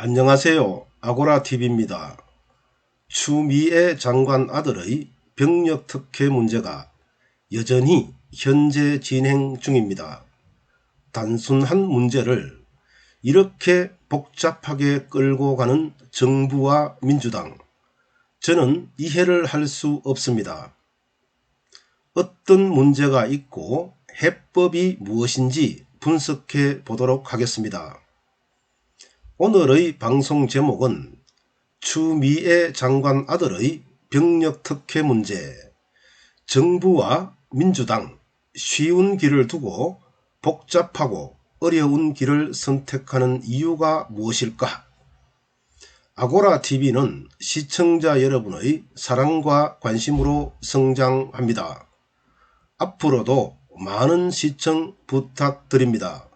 안녕하세요. 아고라TV입니다. 추미애 장관 아들의 병력 특혜 문제가 여전히 현재 진행 중입니다. 단순한 문제를 이렇게 복잡하게 끌고 가는 정부와 민주당, 저는 이해를 할 수 없습니다. 어떤 문제가 있고 해법이 무엇인지 분석해 보도록 하겠습니다. 오늘의 방송 제목은 추미애 장관 아들의 병력 특혜 문제, 정부와 민주당 쉬운 길을 두고 복잡하고 어려운 길을 선택하는 이유가 무엇일까? 아고라TV는 시청자 여러분의 사랑과 관심으로 성장합니다. 앞으로도 많은 시청 부탁드립니다.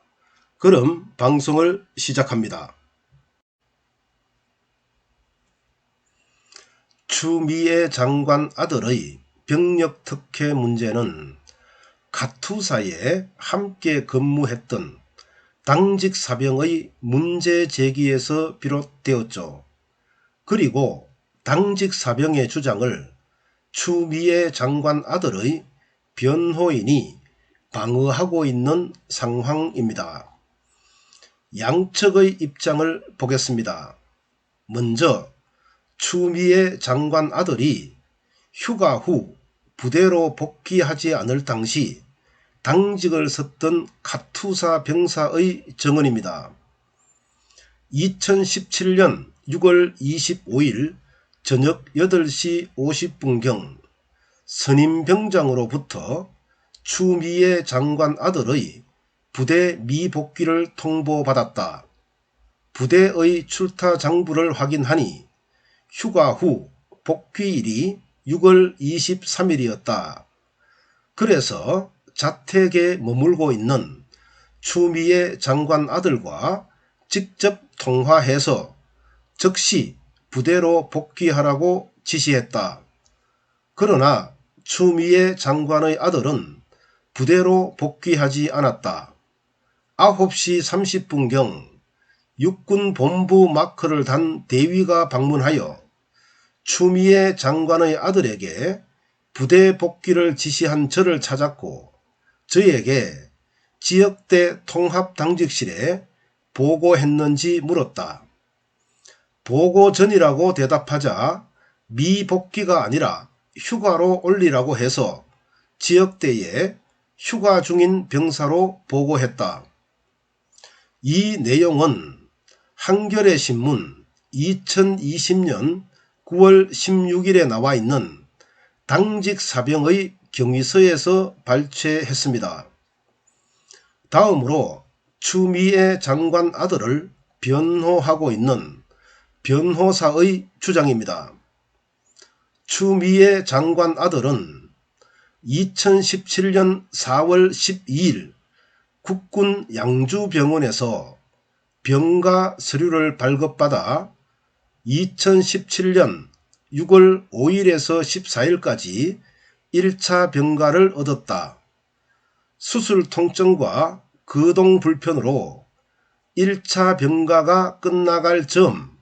그럼 방송을 시작합니다. 추미애 장관 아들의 병력 특혜 문제는 카투사에 함께 근무했던 당직 사병의 문제 제기에서 비롯되었죠. 그리고 당직 사병의 주장을 추미애 장관 아들의 변호인이 방어하고 있는 상황입니다. 양측의 입장을 보겠습니다. 먼저 추미애 장관 아들이 휴가 후 부대로 복귀하지 않을 당시 당직을 섰던 카투사 병사의 증언입니다. 2017년 6월 25일 저녁 8시 50분경 선임병장으로부터 추미애 장관 아들의 부대 미복귀를 통보받았다. 부대의 출타 장부를 확인하니 휴가 후 복귀일이 6월 23일이었다. 그래서 자택에 머물고 있는 추미애 장관 아들과 직접 통화해서 즉시 부대로 복귀하라고 지시했다. 그러나 추미애 장관의 아들은 부대로 복귀하지 않았다. 9시 30분경 육군본부 마크를 단 대위가 방문하여 추미애 장관의 아들에게 부대 복귀를 지시한 저를 찾았고 저에게 지역대 통합당직실에 보고했는지 물었다. 보고 전이라고 대답하자 미복귀가 아니라 휴가로 올리라고 해서 지역대에 휴가 중인 병사로 보고했다. 이 내용은 한겨레 신문 2020년 9월 16일에 나와 있는 당직 사병의 경위서에서 발췌했습니다. 다음으로 추미애 장관 아들을 변호하고 있는 변호사의 주장입니다. 추미애 장관 아들은 2017년 4월 12일 국군 양주병원에서 병가 서류를 발급받아 2017년 6월 5일에서 14일까지 1차 병가를 얻었다. 수술 통증과 거동 불편으로 1차 병가가 끝나갈 점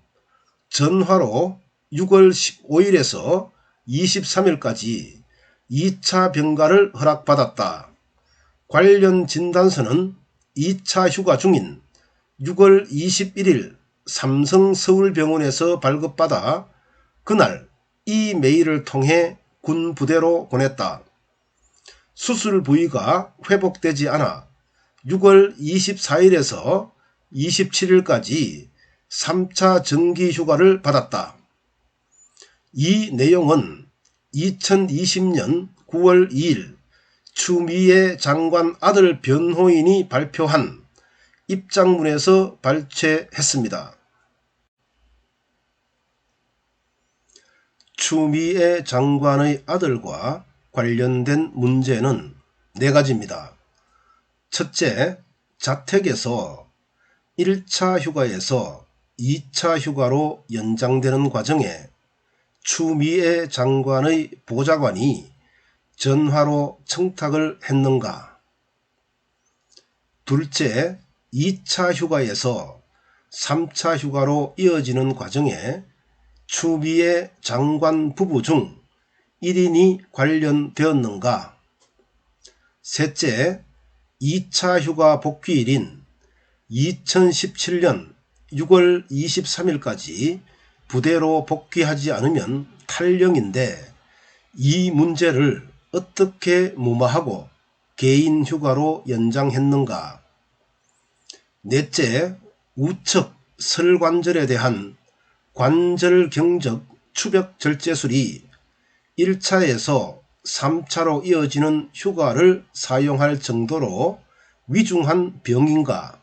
전화로 6월 15일에서 23일까지 2차 병가를 허락받았다. 관련 진단서는 2차 휴가 중인 6월 21일 삼성 서울병원에서 발급받아 그날 이메일을 통해 군 부대로 보냈다. 수술 부위가 회복되지 않아 6월 24일에서 27일까지 3차 정기 휴가를 받았다. 이 내용은 2020년 9월 2일 추미애 장관 아들 변호인이 발표한 입장문에서 발췌했습니다. 추미애 장관의 아들과 관련된 문제는 4가지입니다. 첫째, 자택에서 1차 휴가에서 2차 휴가로 연장되는 과정에 추미애 장관의 보좌관이 전화로 청탁을 했는가? 둘째, 2차 휴가에서 3차 휴가로 이어지는 과정에 추미애 장관 부부 중 1인이 관련되었는가? 셋째, 2차 휴가 복귀일인 2017년 6월 23일까지 부대로 복귀하지 않으면 탈영인데 이 문제를 어떻게 무마하고 개인 휴가로 연장했는가? 넷째, 우측 설관절에 대한 관절 경적 추벽 절제술이 1차에서 3차로 이어지는 휴가를 사용할 정도로 위중한 병인가?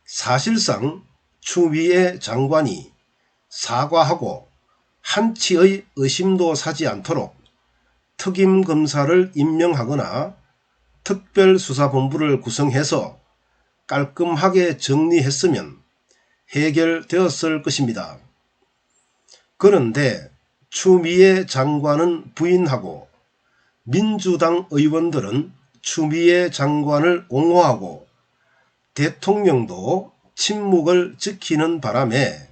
사실상 추미애 장관이 사과하고 한치의 의심도 사지 않도록 특임검사를 임명하거나 특별수사본부를 구성해서 깔끔하게 정리했으면 해결되었을 것입니다. 그런데 추미애 장관은 부인하고 민주당 의원들은 추미애 장관을 옹호하고 대통령도 침묵을 지키는 바람에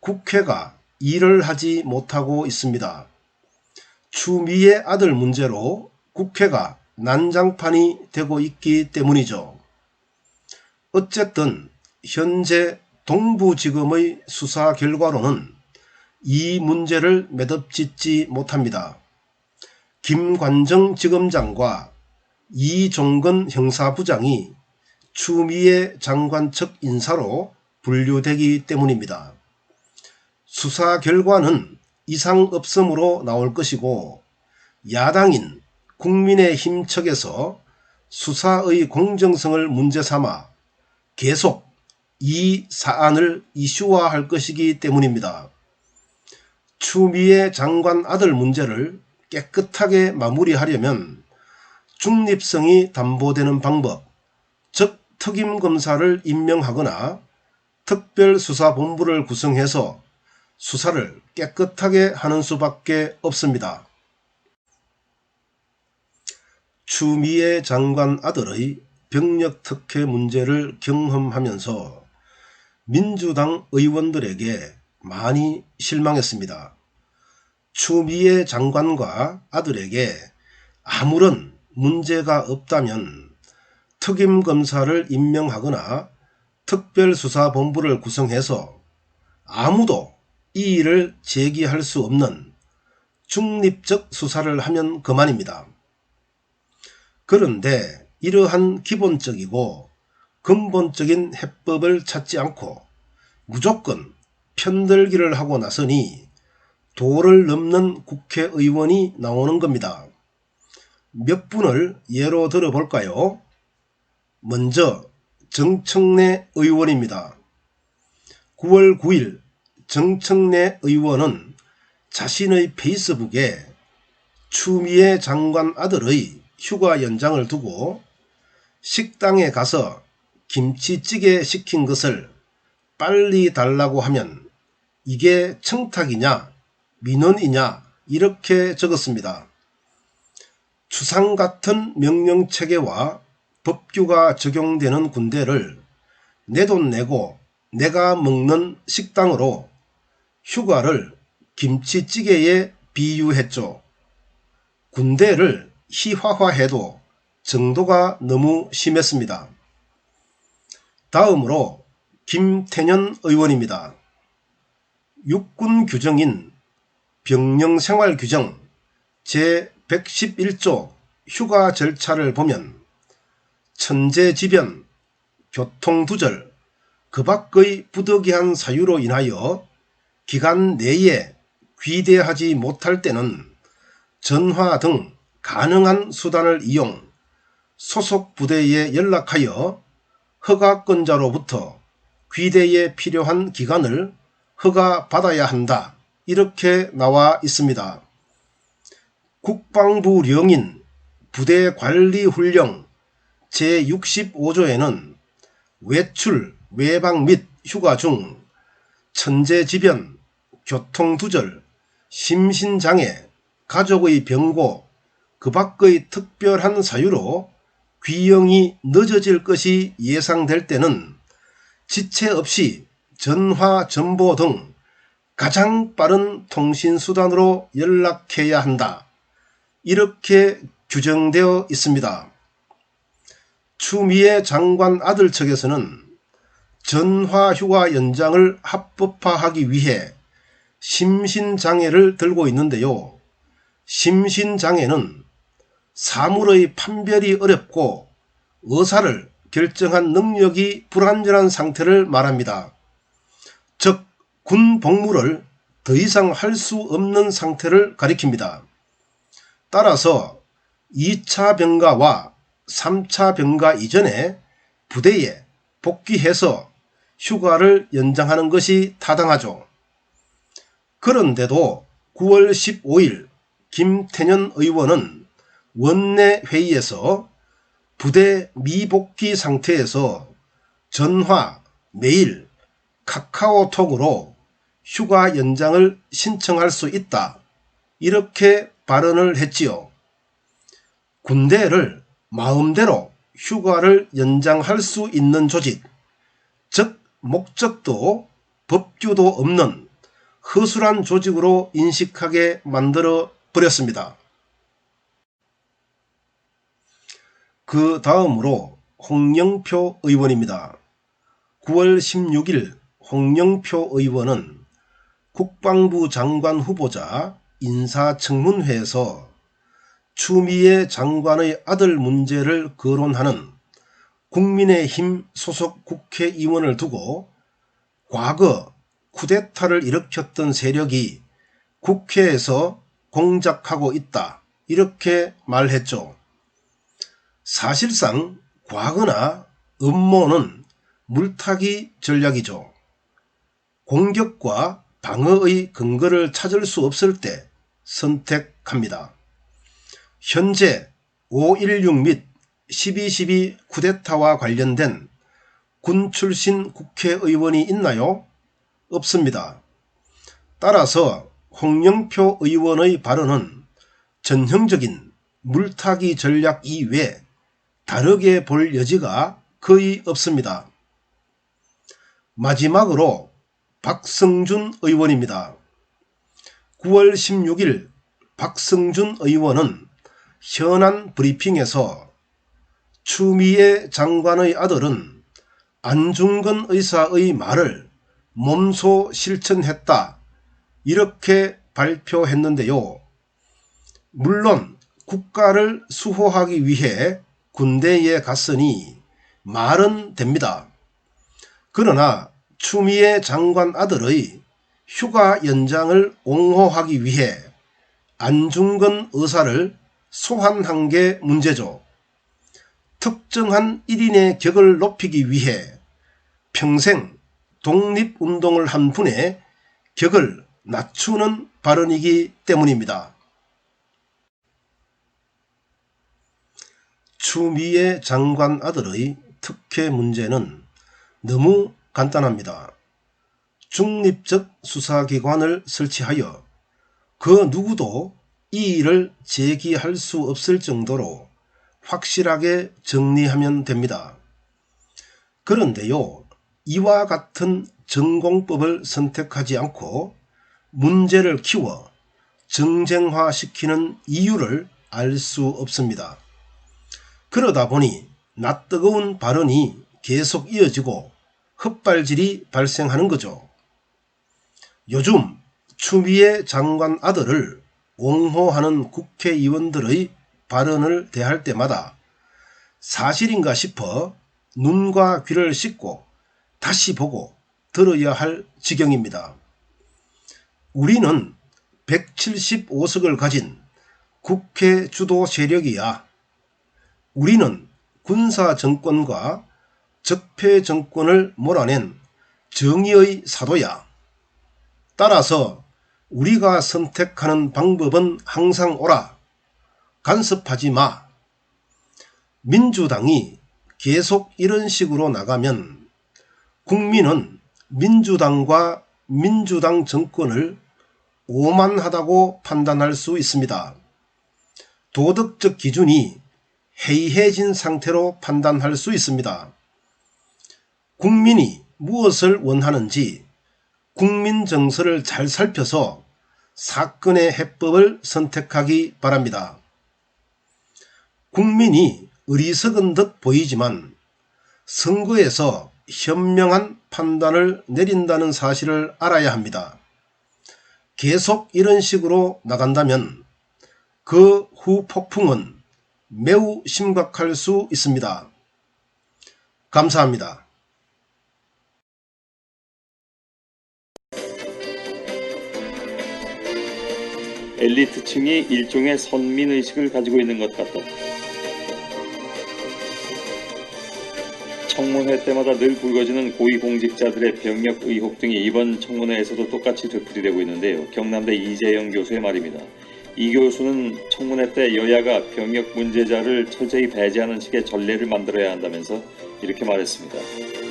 국회가 일을 하지 못하고 있습니다. 추미애 아들 문제로 국회가 난장판이 되고 있기 때문이죠. 어쨌든 현재 동부지검의 수사 결과로는 이 문제를 매듭짓지 못합니다. 김관정 지검장과 이종건 형사부장이 추미애 장관 측 인사로 분류되기 때문입니다. 수사 결과는 이상 없음으로 나올 것이고 야당인 국민의힘 측에서 수사의 공정성을 문제삼아 계속 이 사안을 이슈화할 것이기 때문입니다. 추미애 장관 아들 문제를 깨끗하게 마무리하려면 중립성이 담보되는 방법, 즉 특임검사를 임명하거나 특별수사본부를 구성해서 수사를 깨끗하게 하는 수밖에 없습니다. 추미애 장관 아들의 병력 특혜 문제를 경험하면서 민주당 의원들에게 많이 실망했습니다. 추미애 장관과 아들에게 아무런 문제가 없다면 특임검사를 임명하거나 특별수사본부를 구성해서 아무도 이의를 제기할 수 없는 중립적 수사를 하면 그만입니다. 그런데 이러한 기본적이고 근본적인 해법을 찾지 않고 무조건 편들기를 하고 나서니 도를 넘는 국회의원이 나오는 겁니다. 몇 분을 예로 들어볼까요? 먼저 정청래 의원입니다. 9월 9일 정청래 의원은 자신의 페이스북에 추미애 장관 아들의 휴가 연장을 두고 식당에 가서 김치찌개 시킨 것을 빨리 달라고 하면 이게 청탁이냐 민원이냐 이렇게 적었습니다. 추상 같은 명령체계와 법규가 적용되는 군대를 내 돈 내고 내가 먹는 식당으로 휴가를 김치찌개에 비유했죠. 군대를 희화화해도 정도가 너무 심했습니다. 다음으로 김태년 의원입니다. 육군 규정인 병령생활규정 제111조 휴가 절차를 보면 천재지변, 교통두절, 그 밖의 부득이한 사유로 인하여 기간 내에 귀대하지 못할 때는 전화 등 가능한 수단을 이용 소속 부대에 연락하여 허가권자로부터 귀대에 필요한 기간을 허가받아야 한다. 이렇게 나와 있습니다. 국방부령인 부대관리훈령 제65조에는 외출, 외박 및 휴가 중 천재지변, 교통두절, 심신장애, 가족의 병고, 그 밖의 특별한 사유로 귀영이 늦어질 것이 예상될 때는 지체 없이 전화, 전보 등 가장 빠른 통신수단으로 연락해야 한다. 이렇게 규정되어 있습니다. 추미애 장관 아들 측에서는 전화휴가 연장을 합법화하기 위해 심신장애를 들고 있는데요. 심신장애는 사물의 판별이 어렵고 의사를 결정한 능력이 불완전한 상태를 말합니다. 즉 군 복무를 더 이상 할 수 없는 상태를 가리킵니다. 따라서 2차 병가와 3차 병가 이전에 부대에 복귀해서 휴가를 연장하는 것이 타당하죠. 그런데도 9월 15일 김태년 의원은 원내 회의에서 부대 미복귀 상태에서 전화, 메일, 카카오톡으로 휴가 연장을 신청할 수 있다. 이렇게 발언을 했지요. 군대를 마음대로 휴가를 연장할 수 있는 조직, 즉 목적도 법규도 없는 허술한 조직으로 인식하게 만들어 버렸습니다. 그 다음으로 홍영표 의원입니다. 9월 16일 홍영표 의원은 국방부 장관 후보자 인사청문회에서 추미애 장관의 아들 문제를 거론하는 국민의힘 소속 국회의원을 두고 과거 쿠데타를 일으켰던 세력이 국회에서 공작하고 있다. 이렇게 말했죠. 사실상 과거나 음모는 물타기 전략이죠. 공격과 방어의 근거를 찾을 수 없을 때 선택합니다. 현재 5.16 및 12.12 쿠데타와 관련된 군 출신 국회의원이 있나요? 없습니다. 따라서 홍영표 의원의 발언은 전형적인 물타기 전략 이외에 다르게 볼 여지가 거의 없습니다. 마지막으로 박성준 의원입니다. 9월 16일 박성준 의원은 현안 브리핑에서 추미애 장관의 아들은 안중근 의사의 말을 몸소 실천했다. 이렇게 발표했는데요. 물론 국가를 수호하기 위해 군대에 갔으니 말은 됩니다. 그러나 추미애 장관 아들의 휴가 연장을 옹호하기 위해 안중근 의사를 소환한 게 문제죠. 특정한 1인의 격을 높이기 위해 평생 독립운동을 한 분의 격을 낮추는 발언이기 때문입니다. 추미애 장관 아들의 특혜 문제는 너무 간단합니다. 중립적 수사기관을 설치하여 그 누구도 이 일을 제기할 수 없을 정도로 확실하게 정리하면 됩니다. 그런데요, 이와 같은 전공법을 선택하지 않고 문제를 키워 정쟁화시키는 이유를 알 수 없습니다. 그러다 보니 낯뜨거운 발언이 계속 이어지고 헛발질이 발생하는 거죠. 요즘 추미애 장관 아들을 옹호하는 국회의원들의 발언을 대할 때마다 사실인가 싶어 눈과 귀를 씻고 다시 보고 들어야 할 지경입니다. 우리는 175석을 가진 국회 주도 세력이야. 우리는 군사정권과 적폐정권을 몰아낸 정의의 사도야. 따라서 우리가 선택하는 방법은 항상 옳아. 간섭하지 마. 민주당이 계속 이런 식으로 나가면 국민은 민주당과 민주당 정권을 오만하다고 판단할 수 있습니다. 도덕적 기준이 해이해진 상태로 판단할 수 있습니다. 국민이 무엇을 원하는지 국민 정서를 잘 살펴서 사건의 해법을 선택하기 바랍니다. 국민이 어리석은 듯 보이지만 선거에서 현명한 판단을 내린다는 사실을 알아야 합니다. 계속 이런 식으로 나간다면 그 후 폭풍은 매우 심각할 수 있습니다. 감사합니다. 엘리트층이 일종의 선민의식을 가지고 있는 것 같다. 청문회 때마다 늘 불거지는 고위공직자들의 병역 의혹 등이 이번 청문회에서도 똑같이 되풀이되고 있는데요. 경남대 이재영 교수의 말입니다. 이 교수는 청문회 때 여야가 병역 문제자를 철저히 배제하는 식의 전례를 만들어야 한다면서 이렇게 말했습니다.